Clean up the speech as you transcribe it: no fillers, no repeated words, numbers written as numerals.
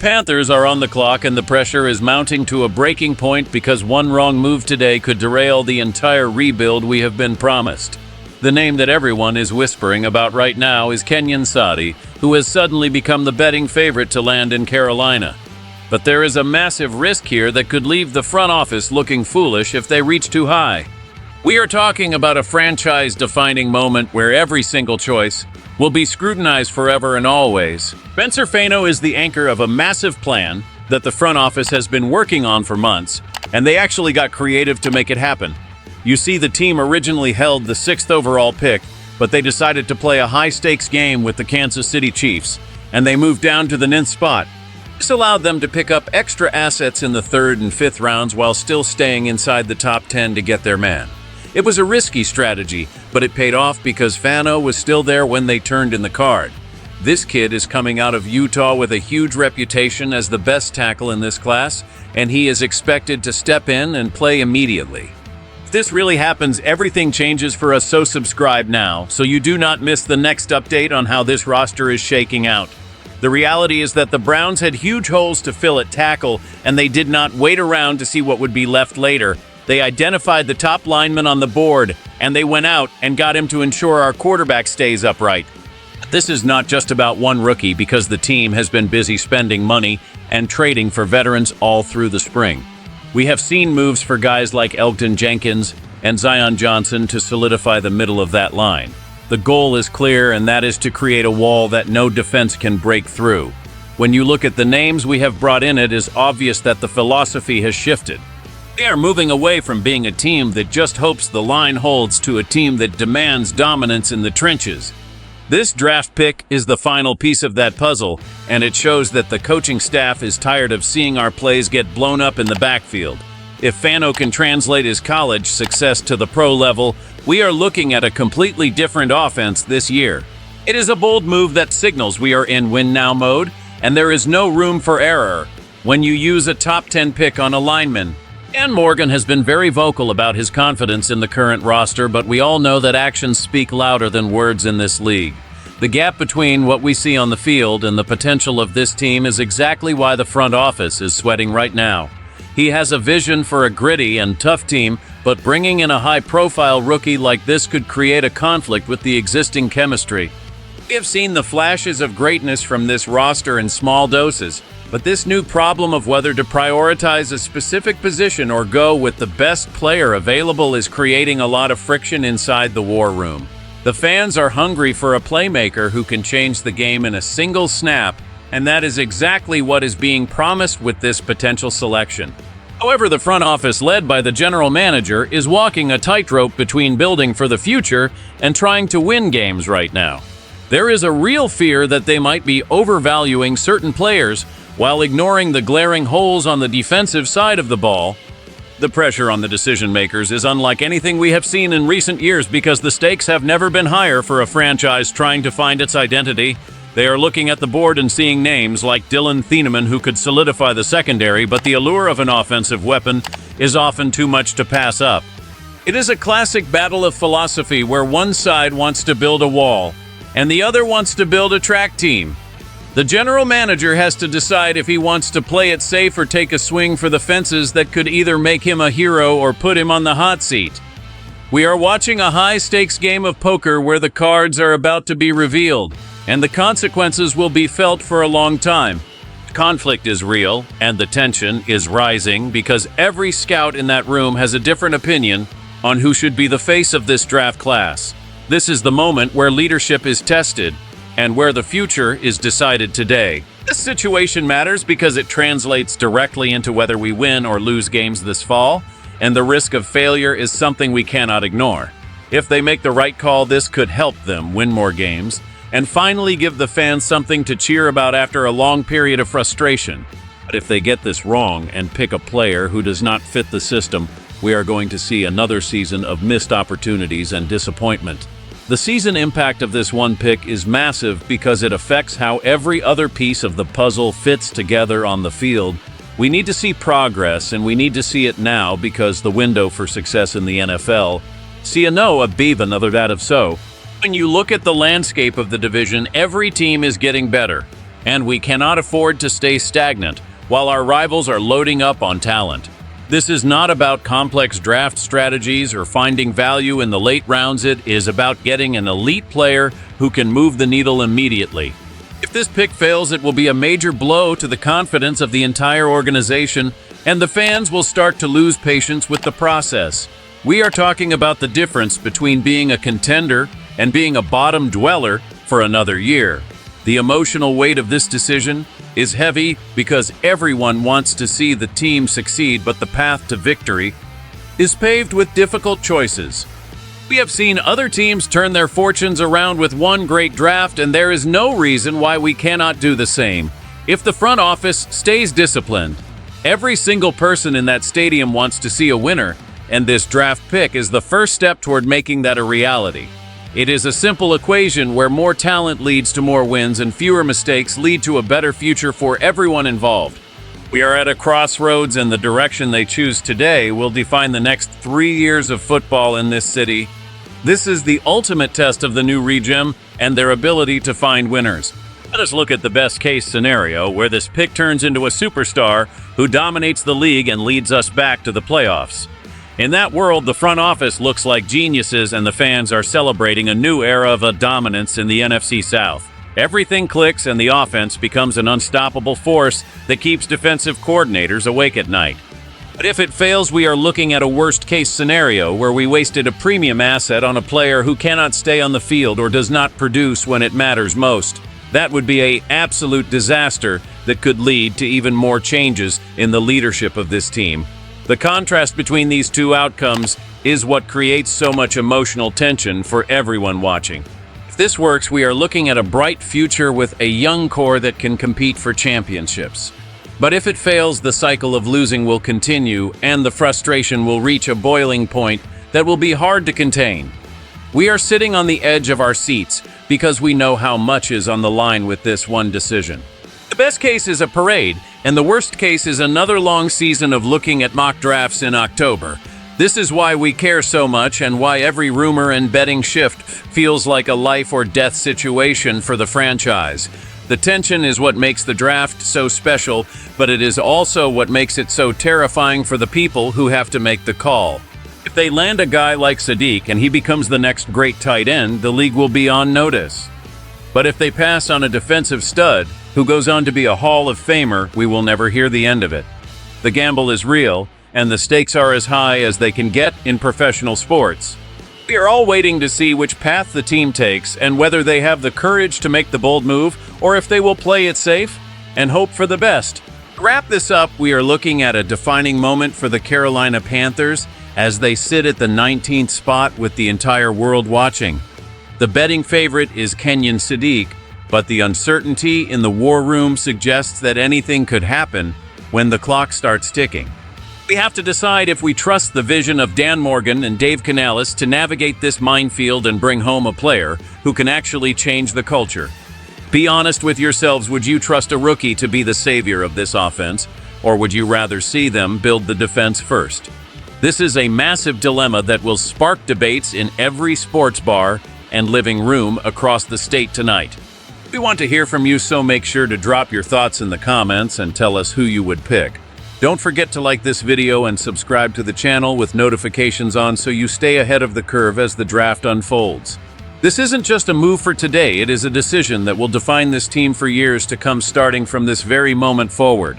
Panthers are on the clock and the pressure is mounting to a breaking point because one wrong move today could derail the entire rebuild we have been promised. The name that everyone is whispering about right now is Kenyon Sadiq, who has suddenly become the betting favorite to land in Carolina. But there is a massive risk here that could leave the front office looking foolish if they reach too high. We are talking about a franchise-defining moment where every single choice will be scrutinized forever and always. Spencer Fano is the anchor of a massive plan that the front office has been working on for months, and they actually got creative to make it happen. You see, the team originally held the 6th overall pick, but they decided to play a high-stakes game with the Kansas City Chiefs, and they moved down to the 9th spot. This allowed them to pick up extra assets in the 3rd and 5th rounds while still staying inside the top 10 to get their man. It was a risky strategy, but it paid off because Fano was still there when they turned in the card. This kid is coming out of Utah with a huge reputation as the best tackle in this class, and he is expected to step in and play immediately. If this really happens, everything changes for us, so subscribe now so you do not miss the next update on how this roster is shaking out. The reality is that the Browns had huge holes to fill at tackle, and they did not wait around to see what would be left later. They identified the top lineman on the board, and they went out and got him to ensure our quarterback stays upright. This is not just about one rookie because the team has been busy spending money and trading for veterans all through the spring. We have seen moves for guys like Elgton Jenkins and Zion Johnson to solidify the middle of that line. The goal is clear, and that is to create a wall that no defense can break through. When you look at the names we have brought in, it is obvious that the philosophy has shifted. They are moving away from being a team that just hopes the line holds to a team that demands dominance in the trenches. This draft pick is the final piece of that puzzle, and it shows that the coaching staff is tired of seeing our plays get blown up in the backfield. If Fano can translate his college success to the pro level, we are looking at a completely different offense this year. It is a bold move that signals we are in win-now mode, and there is no room for error when you use a top 10 pick on a lineman. Dan Morgan has been very vocal about his confidence in the current roster, but we all know that actions speak louder than words in this league. The gap between what we see on the field and the potential of this team is exactly why the front office is sweating right now. He has a vision for a gritty and tough team, but bringing in a high-profile rookie like this could create a conflict with the existing chemistry. We have seen the flashes of greatness from this roster in small doses, but this new problem of whether to prioritize a specific position or go with the best player available is creating a lot of friction inside the war room. The fans are hungry for a playmaker who can change the game in a single snap, and that is exactly what is being promised with this potential selection. However, the front office, led by the general manager, is walking a tightrope between building for the future and trying to win games right now. There is a real fear that they might be overvaluing certain players while ignoring the glaring holes on the defensive side of the ball. The pressure on the decision-makers is unlike anything we have seen in recent years because the stakes have never been higher for a franchise trying to find its identity. They are looking at the board and seeing names like Dylan Thieneman who could solidify the secondary, but the allure of an offensive weapon is often too much to pass up. It is a classic battle of philosophy where one side wants to build a wall and the other wants to build a track team. The general manager has to decide if he wants to play it safe or take a swing for the fences that could either make him a hero or put him on the hot seat. We are watching a high-stakes game of poker where the cards are about to be revealed, and the consequences will be felt for a long time. Conflict is real, and the tension is rising because every scout in that room has a different opinion on who should be the face of this draft class. This is the moment where leadership is tested, and where the future is decided today. This situation matters because it translates directly into whether we win or lose games this fall, and the risk of failure is something we cannot ignore. If they make the right call, this could help them win more games, and finally give the fans something to cheer about after a long period of frustration. But if they get this wrong and pick a player who does not fit the system, we are going to see another season of missed opportunities and disappointment. The season impact of this one pick is massive because it affects how every other piece of the puzzle fits together on the field. We need to see progress, and we need to see it now because the window for success in the NFL. See a no, a beef, another that of so. When you look at the landscape of the division, every team is getting better. and we cannot afford to stay stagnant while our rivals are loading up on talent. This is not about complex draft strategies or finding value in the late rounds. It is about getting an elite player who can move the needle immediately. If this pick fails, it will be a major blow to the confidence of the entire organization, and the fans will start to lose patience with the process. We are talking about the difference between being a contender and being a bottom dweller for another year. The emotional weight of this decision is heavy because everyone wants to see the team succeed, but the path to victory is paved with difficult choices. We have seen other teams turn their fortunes around with one great draft, and there is no reason why we cannot do the same. If the front office stays disciplined, every single person in that stadium wants to see a winner, and this draft pick is the first step toward making that a reality. It is a simple equation where more talent leads to more wins and fewer mistakes lead to a better future for everyone involved. We are at a crossroads, and the direction they choose today will define the next 3 years of football in this city. This is the ultimate test of the new regime and their ability to find winners. Let us look at the best-case scenario where this pick turns into a superstar who dominates the league and leads us back to the playoffs. In that world, the front office looks like geniuses and the fans are celebrating a new era of dominance in the NFC South. Everything clicks and the offense becomes an unstoppable force that keeps defensive coordinators awake at night. But if it fails, we are looking at a worst-case scenario where we wasted a premium asset on a player who cannot stay on the field or does not produce when it matters most. That would be an absolute disaster that could lead to even more changes in the leadership of this team. The contrast between these two outcomes is what creates so much emotional tension for everyone watching. If this works, we are looking at a bright future with a young core that can compete for championships. But if it fails, the cycle of losing will continue and the frustration will reach a boiling point that will be hard to contain. We are sitting on the edge of our seats because we know how much is on the line with this one decision. The best case is a parade, and the worst case is another long season of looking at mock drafts in October. This is why we care so much and why every rumor and betting shift feels like a life or death situation for the franchise. The tension is what makes the draft so special, but it is also what makes it so terrifying for the people who have to make the call. If they land a guy like Sadiq and he becomes the next great tight end, the league will be on notice. But if they pass on a defensive stud who goes on to be a Hall of Famer, we will never hear the end of it. The gamble is real, and the stakes are as high as they can get in professional sports. We are all waiting to see which path the team takes and whether they have the courage to make the bold move or if they will play it safe and hope for the best. To wrap this up, we are looking at a defining moment for the Carolina Panthers as they sit at the 19th spot with the entire world watching. The betting favorite is Kenyon Sadiq, but the uncertainty in the war room suggests that anything could happen when the clock starts ticking. We have to decide if we trust the vision of Dan Morgan and Dave Canales to navigate this minefield and bring home a player who can actually change the culture. Be honest with yourselves, would you trust a rookie to be the savior of this offense, or would you rather see them build the defense first? This is a massive dilemma that will spark debates in every sports bar and living room across the state tonight. We want to hear from you, so make sure to drop your thoughts in the comments and tell us who you would pick. Don't forget to like this video and subscribe to the channel with notifications on so you stay ahead of the curve as the draft unfolds. This isn't just a move for today, it is a decision that will define this team for years to come, starting from this very moment forward.